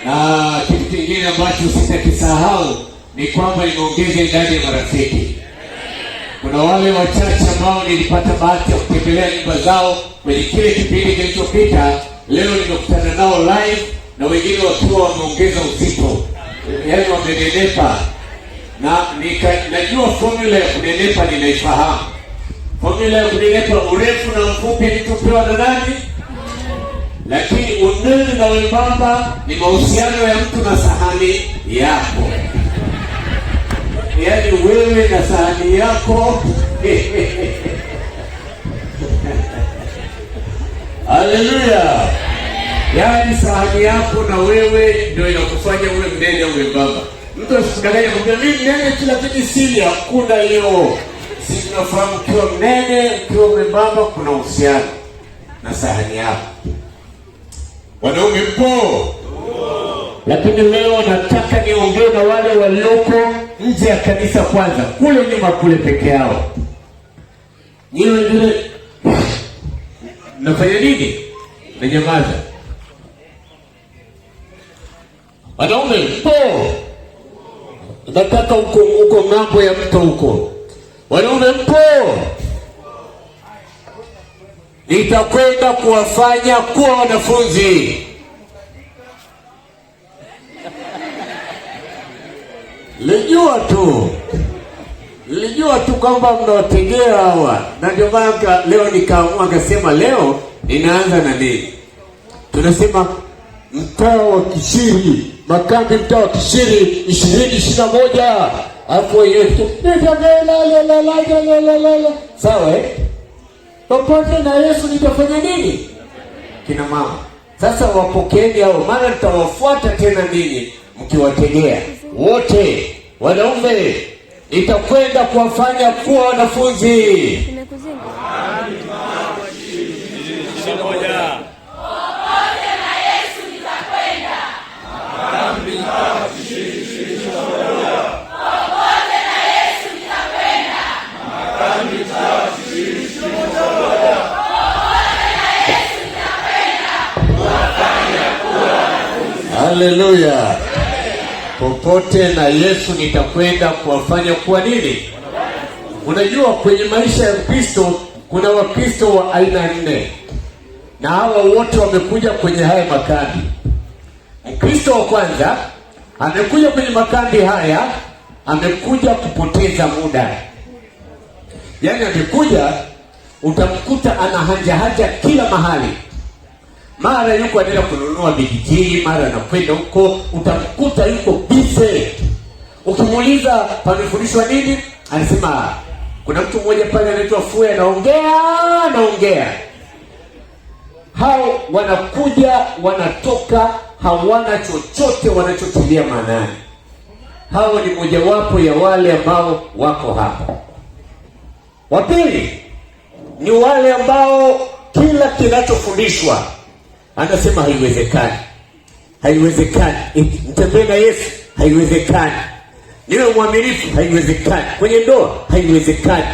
Na kitu kingine ambacho sitakisahau ni kwamba imeongeza idadi ya marafiki. Kuna wale wachache ambao nilipata bahati ya kutembelea nyumba zao kwenye kile kipindi kilichopita. Leo nimekutana nao live na wengine wakiwa wameongeza uzito, yaani wamenenepa. Na najua formula ya kunenepa ninaifahamu. Formula ya kunenepa, urefu na mfupi nitupewa na nani? Lakini unene na wembamba ni mahusiano ya mtu na sahani yako. Yaani wewe na sahani yako. Haleluya. Yaani sahani yako na wewe ndio inakufanya uwe mnene au mwembamba. Mtu asikudanganye kwamba mimi mnene tu lakini sili, hakuna hiyo. Sisi tunafahamu ukiwa mnene, ukiwa mwembamba kuna uhusiano na sahani yako. Wanaume mpo? Lakini leo nataka niongee na wale walioko nje ya kanisa kwanza, kule nyuma kule peke yao. Nyinyi wengine nafanya nini? Nanyamaza. Wanaume mpo? Nataka huko ng'ambo ya mto huko. Wanaume mpo? Nitakwenda kuwafanya kuwa wanafunzi. Nilijua tu kwamba mnawategea hawa. Na ndio maana leo nikaamua kasema leo ninaanza na nini? Tunasema mtaa wa Kishiri, makambi mtaa wa Kishiri 2021. Hapo yetu. Sawa Popote na Yesu nitafanya nini? Kina mama, sasa wapokeeni hao, maana nitawafuata tena ninyi mkiwategea. Wote wanaume nitakwenda kuwafanya kuwa wanafunzi. Popote na Yesu nitakwenda. Popote na Yesu nitakwenda. Haleluya. Popote na Yesu nitakwenda kuwafanya kuwa nini? Unajua kwenye maisha ya Kristo kuna Wakristo wa aina 4. Na hawa wote wamekuja kwenye haya makambi. Mkristo wa kwanza amekuja kwenye makambi haya, amekuja kupoteza muda. Yaani amekuja, utamkuta ana haja kila mahali. Mara yuko anaenda kununua bigijini, mara anakwenda huko, utamkuta yuko busy. Ukimuuliza pamefundishwa nini? Anasema kuna mtu mmoja pale anaitwa Fue anaongea. Hao wanakuja, wanatoka, hawana chochote wanachotilia maanani. Hao ni mojawapo ya wale ambao wako hapa. Wa pili ni wale ambao kila kinachofundishwa anasema haiwezekani. Mtembee na Yesu, haiwezekani. Niwe mwaminifu, haiwezekani. Kwenye ndoa, haiwezekani.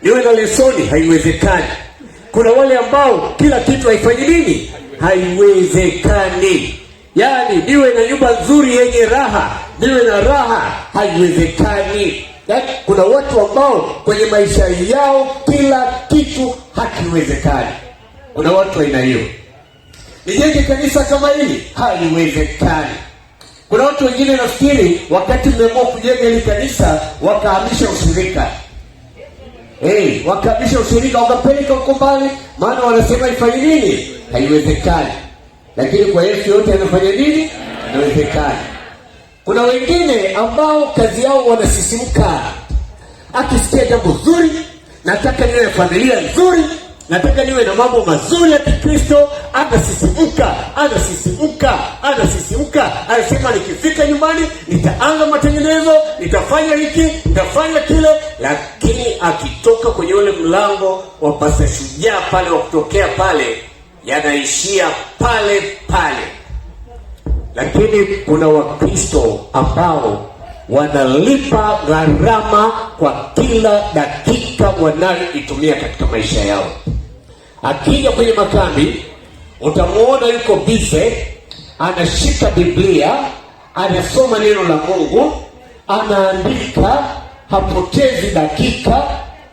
Niwe na lesoni, haiwezekani. Kuna wale ambao kila kitu haifanyi nini? Haiwezekani. Yaani niwe na nyumba nzuri yenye raha, niwe na raha, haiwezekani. Yaani kuna watu ambao kwenye maisha yao kila kitu hakiwezekani. Kuna watu aina hiyo. Nijenge kanisa kama hili, haiwezekani. Kuna watu wengine nafikiri wakati mmeamua kujenga hili kanisa wakahamisha ushirika. Wakahamisha ushirika wakapeleka huko mbali, maana wanasema ifanye nini? Haiwezekani. Lakini kwa Yesu yote anafanya nini? Inawezekana. Kuna wengine ambao kazi yao wanasisimka. Akisikia jambo zuri, nataka niwe na familia nzuri, nataka niwe na mambo mazuri ya Kikristo, anasisimuka. Anasema nikifika nyumbani nitaanza matengenezo, nitafanya hiki, nitafanya kile. Lakini akitoka kwenye ule mlango wa Pasta Shujaa pale wa kutokea pale, yanaishia pale. Lakini kuna Wakristo ambao wanalipa gharama kwa kila dakika wanayoitumia katika maisha yao. Akija kwenye makambi utamuona yuko busy, anashika Biblia, anasoma neno la Mungu, anaandika, hapotezi dakika.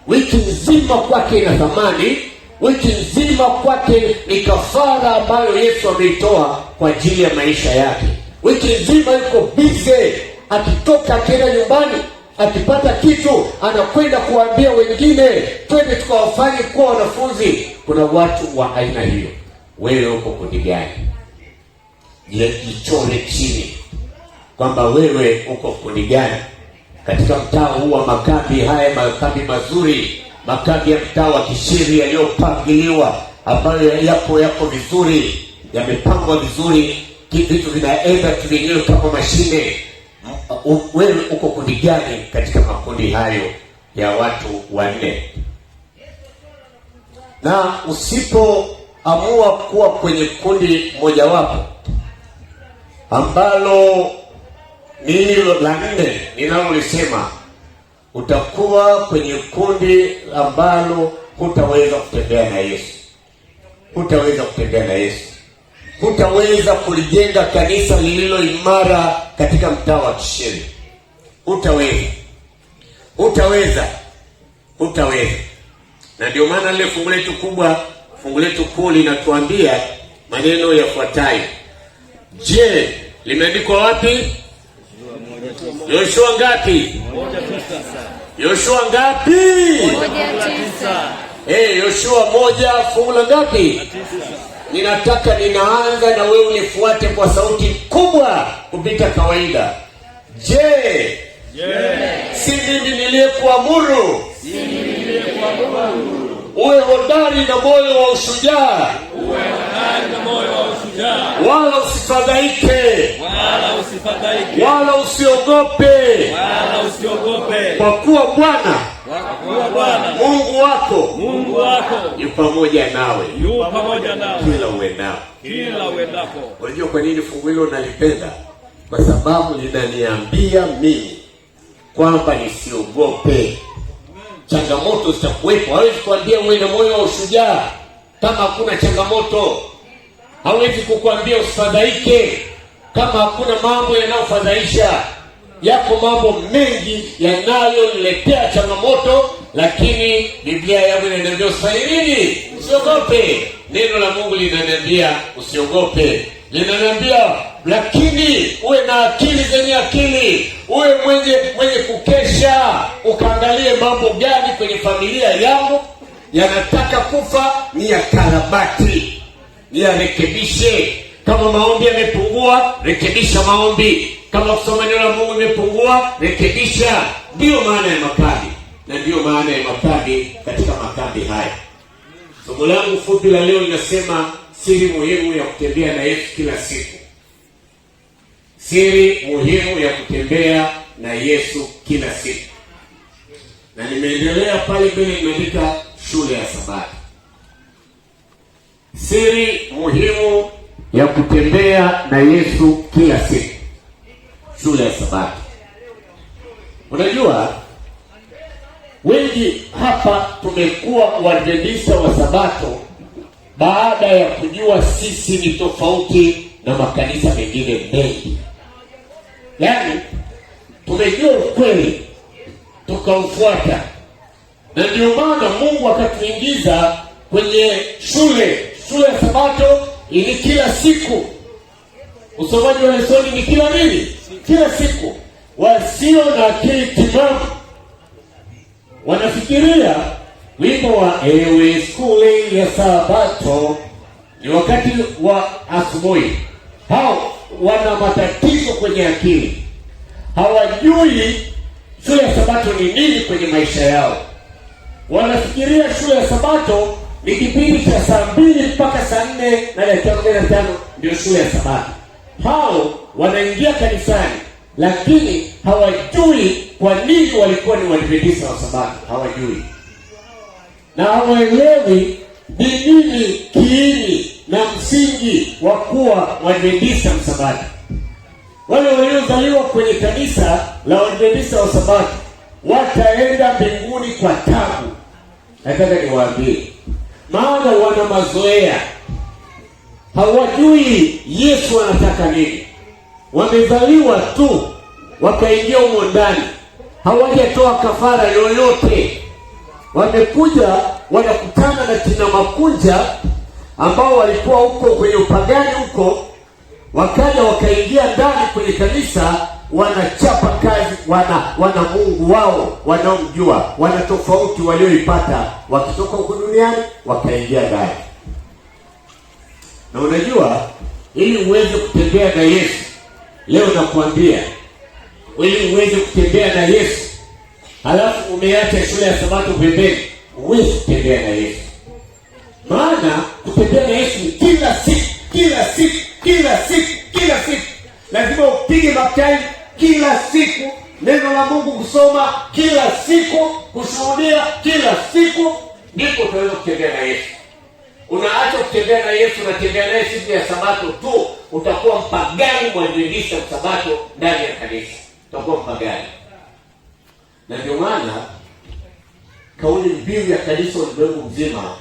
Wiki nzima kwake ina thamani. Wiki nzima kwake ni kafara ambayo Yesu ameitoa kwa ajili ya maisha yake. Wiki nzima yuko busy, akitoka akienda nyumbani, akipata kitu anakwenda kuambia wengine, twende tukawafanye kuwa wanafunzi. Kuna watu wa aina hiyo. Wewe uko kundi gani? Jichore chini kwamba wewe uko kundi gani katika mtaa huu wa makambi haya, makambi mazuri, makambi ya mtaa wa Kishiri yaliyopangiliwa, ambayo yako vizuri, yamepangwa vizuri, vitu vinaenda vyenyewe kama mashine. Wewe uko kundi gani katika makundi hayo ya watu wanne? Na usipoamua kuwa kwenye kundi mojawapo ambalo ni hilo la nne ninalolisema, utakuwa kwenye kundi ambalo hutaweza kutembea na Yesu. Hutaweza kutembea na Yesu. Hutaweza kulijenga kanisa lililo imara katika mtaa wa Kishiri. Hutaweza. Na ndio maana lile fungu letu kuu linatuambia maneno yafuatayo. Je, limeandikwa wapi? Yoshua ngapi? 1:9. Yoshua ngapi? 1:9. Yoshua 1 fungu la ngapi? 9. Ninaanza na wewe unifuate kwa sauti kubwa kupita kawaida. Je, si mimi niliyekuamuru? Uwe hodari na moyo wa ushujaa. Wala usifadhaike. Wala usiogope. Kwa kuwa Bwana Mungu wako yu pamoja nawe kila uendapo. Unajua kwa nini fungu hilo nalipenda? Kwa sababu linaniambia mimi kwamba nisiogope. Changamoto zitakuwepo. Hawezi kuambia uwe na moyo wa ushujaa kama hakuna changamoto. Hawezi kukuambia usifadhaike kama hakuna mambo yanayofadhaisha. Yako mambo mengi yanayoniletea changamoto, lakini Biblia yangu inaniambia usifanye nini? Usiogope. Neno la Mungu linaniambia usiogope. Linaniambia lakini uwe na akili zenye akili. Uwe mwenye kukesha. Ukaangalie mambo gani kwenye familia yangu yanataka kufa, ni ya karabati, ni ya rekebishe. Kama maombi yamepungua, rekebisha maombi. Kama kusoma neno la Mungu imepungua, rekebisha. Ndiyo maana ya makambi. Na ndiyo maana ya makambi katika makambi haya. Somo langu fupi la leo linasema siri muhimu ya kutembea na Yesu kila siku. Siri muhimu ya kutembea na Yesu kila siku. Na nimeendelea pale mbele nimeandika shule ya Sabato. Siri muhimu ya kutembea na Yesu kila siku. Shule ya Sabato. Unajua wengi hapa tumekuwa Waadventista wa Sabato baada ya kujua sisi ni tofauti na makanisa mengine mengi. Yaani tumejua ukweli tukaufuata. Na ndio maana Mungu akatuingiza kwenye shule ya Sabato ili kila siku. Usomaji wa lesoni ni kila nini? Kila siku. Wasio na akili timamu wanafikiria wimbo wa ewe skuli ya Sabato ni wakati wa asubuhi. Hao wana matatizo kwenye akili. Hawajui shule ya Sabato ni nini kwenye maisha yao. Wanafikiria shule ya Sabato ni kipindi cha saa 2 mpaka saa 4 na dakika 45 ndio shule ya Sabato. Hao wanaingia kanisani lakini hawajui kwa nini walikuwa ni Waadventista wa Sabato. Hawajui. Na hawaelewi ni nini kiini na msingi wa kuwa Waadventista wa Sabato. Wale waliozaliwa kwenye kanisa la Waadventista wa Sabato wataenda mbinguni kwa tabu. Nataka niwaambie, maana wana mazoea. hawajui Yesu anataka nini. Wamezaliwa tu wakaingia humo ndani, hawajatoa kafara yoyote. Wamekuja wanakutana na kina makunja ambao walikuwa huko kwenye upagani huko, wakaja wakaingia ndani kwenye kanisa, wanachapa kazi, wana Mungu wao wanaomjua, wana tofauti walioipata wakitoka huko duniani wakaingia ndani. Na unajua, ili uweze kutembea na Yesu, leo nakwambia, ili uweze kutembea na Yesu halafu umeacha shule ya Sabato pembeni, huwezi kutembea na Yesu. Maana kutembea na Yesu ni kila siku. Lazima upige maktari kila siku, neno la Mungu kusoma kila siku, kushuhudia kila siku, ndipo utaweza kutembea na Yesu. Unaacha kutembea na Yesu, unatembea naye siku ya Sabato tu, utakuwa mpagani mwadhimisha Sabato ndani ya kanisa, utakuwa mpagani. Na ndio maana kauli mbiu ya kanisa ulimwengu mzima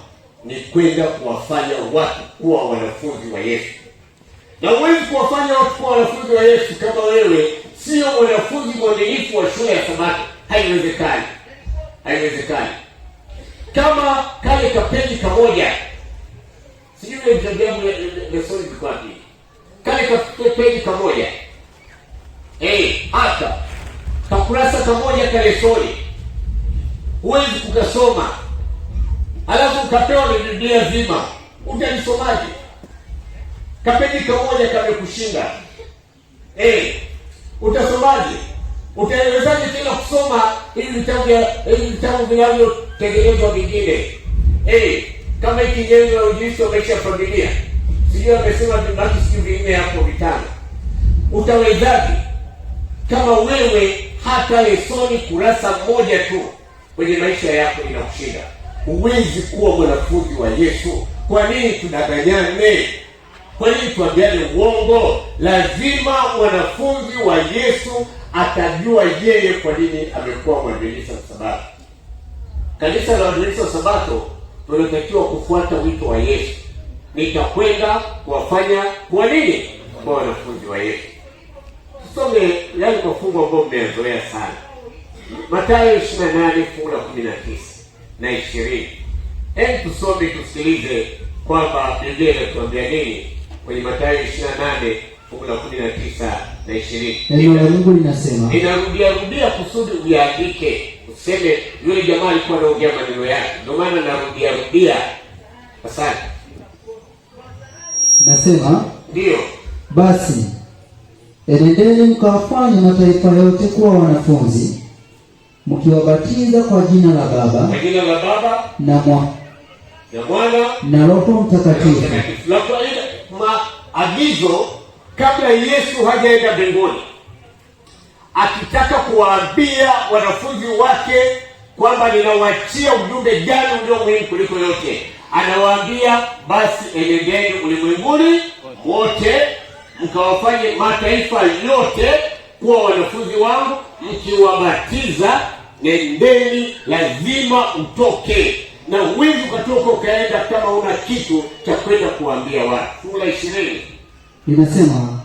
ni kwenda kuwafanya watu kuwa wanafunzi wa Yesu. Na huwezi kuwafanya watu kuwa wanafunzi wa Yesu kama wewe sio mwanafunzi mwaminifu wa shule ya Sabato. Haiwezekani. Kama kale kapeji kamoja, sijui ile mtajamu lesoni ziko wapi, kale kapeji kamoja, hata kakurasa kamoja kalesoni, huwezi kukasoma, alafu ukapewa ni Biblia zima, utalisomaje? Kapeji kamoja kamekushinda, utasomaje? Utawezaje tena kusoma hivi vitabu vinavyotengenezwa vingine? Kama hiki nyenzo la uinjilisti wa maisha ya familia, sijui amesema vibaki sijui vinne hapo vitano. Utawezaje kama wewe hata lesoni kurasa moja tu kwenye maisha yako inakushinda? Huwezi kuwa mwanafunzi wa Yesu. Kwa nini tudanganyane? Kwa nini tuambiane uongo? Lazima mwanafunzi wa Yesu atajua yeye kwa nini amekuwa mwadventista wa Sabato. Kanisa la Waadventista wa Sabato tunatakiwa kufuata wito wa Yesu, nitakwenda kuwafanya kwa nini? Kwa wanafunzi wa Yesu. Tusome yale mafungu ambayo mmeyazoea sana. Mathayo 28 fungu la 19 na 20. Hebu tusome tusikilize kwamba Biblia inatuambia nini kwenye Mathayo 28 fungu la 19 na 20. Neno la Mungu linasema, inarudia kusudi uyaandike, useme yule jamaa alikuwa anaongea maneno yake, ndio maana narudia. Asante. Nasema, ndio, basi enendeni mkawafanye mataifa yote kuwa wanafunzi, mkiwabatiza kwa jina la Baba na Mwana na Roho Mtakatifu. Maagizo kabla Yesu hajaenda mbinguni, akitaka kuwaambia wanafunzi wake kwamba ninawaachia ujumbe gani ulio muhimu kuliko yote, anawaambia basi enendeni ulimwenguni wote mkawafanye mataifa yote kuwa wanafunzi wangu, mkiwabatiza. Nendeni, lazima utoke, na huwezi ukatoka ukaenda kama una kitu cha kwenda kuambia watu. Fungu la 20 linasema,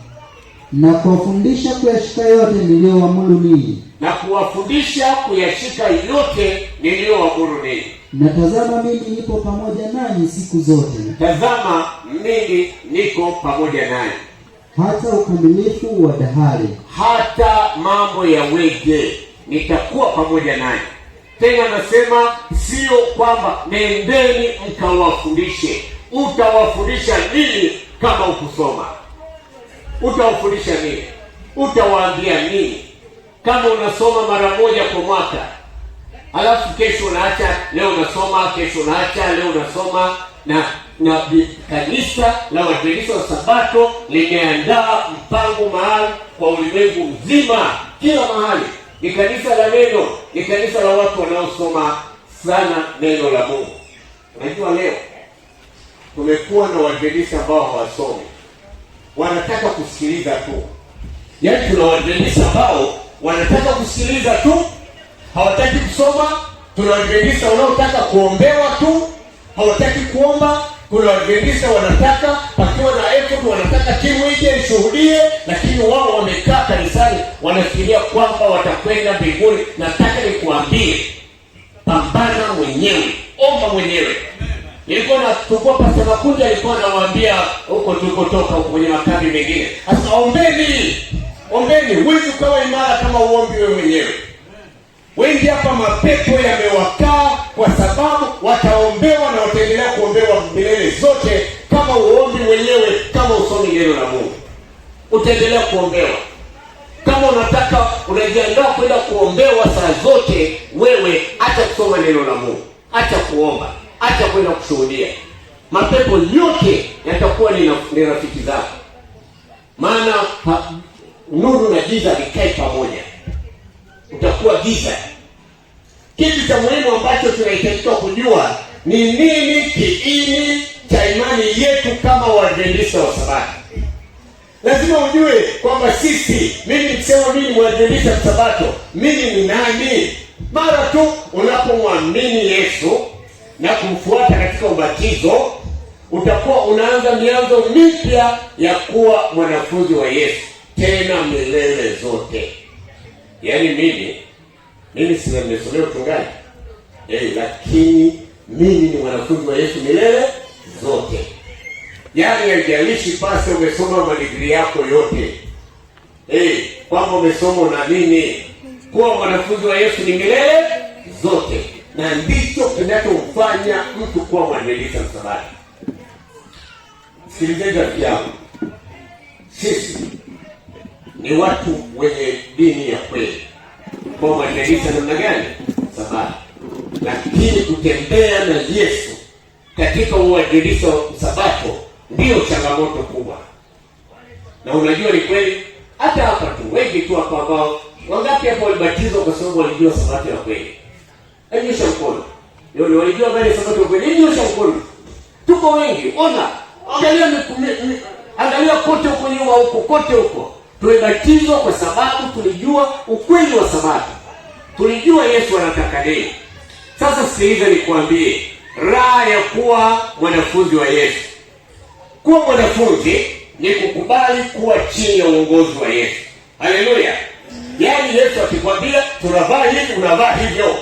na kuwafundisha kuyashika yote niliyowaamuru ninyi. Na kuwafundisha kuyashika yote niliyowaamuru ninyi. Na tazama, mimi nipo pamoja nanyi siku zote. Tazama, mimi niko pamoja nanyi hata ukamilifu wa dahari. Hata mambo ya wege nitakuwa pamoja nanyi. Tena nasema sio kwamba nendeni mkawafundishe. Utawafundisha nini kama ukusoma? Utawafundisha nini? Utawaambia nini? Kama unasoma mara moja kwa mwaka, alafu kesho unaacha, leo unasoma, kesho unaacha, leo unasoma, na kanisa la Waadventista wa Sabato limeandaa mpango maalum kwa ulimwengu mzima, kila mahali. Ni kanisa la neno, ni kanisa la watu wanaosoma sana neno la Mungu. Unajua leo tumekuwa na Waadventista ambao hawasomi, wanataka kusikiliza tu. Yaani tuna Waadventista ambao wanataka kusikiliza tu, hawataki kusoma. Tuna Waadventista wanaotaka kuombewa tu, hawataki kuomba. Kuna Waadventista wanataka pakiwa na effort, wanataka timu ije ishuhudie, lakini wao wamekaa kanisani wanafikiria kwamba watakwenda mbinguni. Nataka nikuambie, pambana mwenyewe, omba mwenyewe. Nilikuwa nachukua Pastor Makundi alikuwa anawaambia huko tulikotoka huko kwenye makambi mengine. Sasa ombeni, huwezi ukawa imara kama uombi wewe mwenyewe. Wengi hapa mapepo yamewakaa kwa sababu wataombewa na wataendelea kuombewa milele zote kama uombi mwenyewe, kama usomi neno la Mungu. Utaendelea kuombewa. Kama unataka unajiandaa kwenda kuombewa saa zote, wewe acha kusoma neno la Mungu, acha kuomba, acha kwenda kushuhudia. Mapepo yote yatakuwa ni rafiki zako. Maana nuru na giza vikae pamoja. Utakuwa giza. Kitu cha muhimu ambacho tunahitajika kujua ni nini kiini cha imani yetu kama Waadventista wa Sabato. Lazima ujue kwamba mimi nikisema mimi ni Mwadventista wa Sabato, mimi ni nani? Mara tu unapomwamini Yesu na kumfuata katika ubatizo, utakuwa unaanza mianzo mipya ya kuwa mwanafunzi wa Yesu, tena milele zote. Yaani mimi sina nimesomea utungaji. Lakini mimi ni mwanafunzi wa Yesu milele zote. Yaani haijalishi pasi umesoma madigrii yako yote. Kwamba umesoma na nini? Kuwa mwanafunzi wa Yesu ni milele zote. Na ndicho kinachomfanya mtu kuwa Mwadventista wa Sabato. Sikilizeni rafiki yangu. Sisi ni watu wenye dini ya kweli. Kwa Mwadventista namna gani? Sabato. Lakini kutembea na Yesu katika Uadventista wa Sabato ndio changamoto kubwa. Na unajua ni kweli, hata hapa tu wengi tu hapa ambao wangapi hapo walibatizwa kwa sababu walijua Sabato ya kweli. Nyosha mkono. Ndio walijua gani Sabato ya kweli? Nyosha mkono. Tuko wengi. Angalia kote huko nyuma huko, kote huko. Tulibatizwa kwa sababu tulijua ukweli wa Sabato. Tulijua Yesu anataka nini. Sasa sikiliza nikwambie, raha ya kuwa mwanafunzi wa Yesu. Kuwa mwanafunzi ni kukubali kuwa chini ya uongozi wa Yesu. Haleluya. Yaani Yesu akikwambia tunavaa hivi, unavaa hivyo.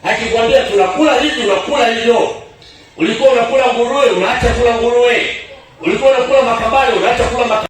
Akikwambia tunakula hivi, unakula hivyo. Ulikuwa unakula nguruwe, unaacha kula nguruwe. Ulikuwa unakula makabali, unaacha kula makabali.